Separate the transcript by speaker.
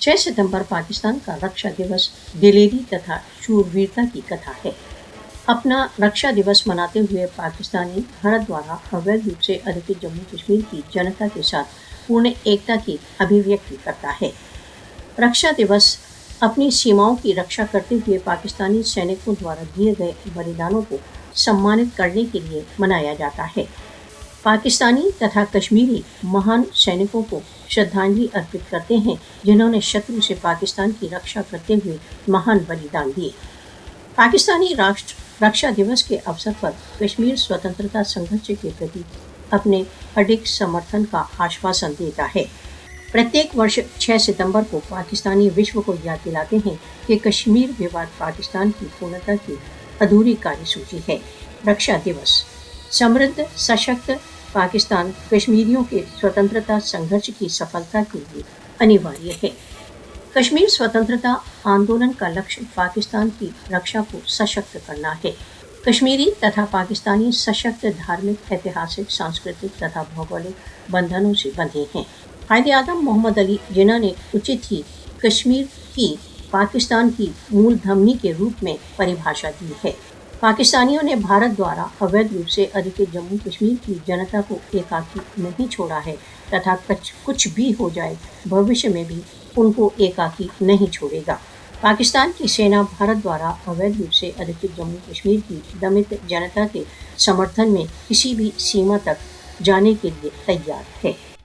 Speaker 1: 6 सितंबर पाकिस्तान का रक्षा दिवस दिलेरी तथा शूरवीरता की कथा है। अपना रक्षा दिवस मनाते हुए पाकिस्तानी भारत द्वारा अवैध रूप से अधिकृत जम्मू कश्मीर की जनता के साथ पूर्ण एकता की अभिव्यक्ति करता है। रक्षा दिवस अपनी सीमाओं की रक्षा करते हुए पाकिस्तानी सैनिकों द्वारा दिए गए बलिदानों को सम्मानित करने के लिए मनाया जाता है। पाकिस्तानी तथा कश्मीरी महान सैनिकों को श्रद्धांजलि अर्पित करते हैं, जिन्होंने शत्रु से पाकिस्तान की रक्षा करते हुए महान बलिदान दिए। पाकिस्तानी राष्ट्र रक्षा दिवस के अवसर पर कश्मीर स्वतंत्रता संघर्ष के प्रति अपने अडिग समर्थन का आश्वासन देता है। प्रत्येक वर्ष 6 सितंबर को पाकिस्तानी विश्व को याद दिलाते हैं कि कश्मीर विवाद पाकिस्तान की पूर्णता की अधूरी कार्यसूची है। रक्षा दिवस समृद्ध सशक्त पाकिस्तान कश्मीरियों के स्वतंत्रता संघर्ष की सफलता के लिए अनिवार्य है। कश्मीर स्वतंत्रता आंदोलन का लक्ष्य पाकिस्तान की रक्षा को सशक्त करना है। कश्मीरी तथा पाकिस्तानी सशक्त धार्मिक, ऐतिहासिक, सांस्कृतिक तथा भौगोलिक बंधनों से बंधे हैं। कायदे आज़म मोहम्मद अली जिन्ना ने उचित ही कश्मीर की पाकिस्तान की मूल धमनी के रूप में परिभाषा दी है। पाकिस्तानियों ने भारत द्वारा अवैध रूप से अधिकृत जम्मू कश्मीर की जनता को एकाकी नहीं छोड़ा है तथा कुछ भी हो जाए भविष्य में भी उनको एकाकी नहीं छोड़ेगा। पाकिस्तान की सेना भारत द्वारा अवैध रूप से अधिकृत जम्मू कश्मीर की दमित जनता के समर्थन में किसी भी सीमा तक जाने के लिए तैयार है।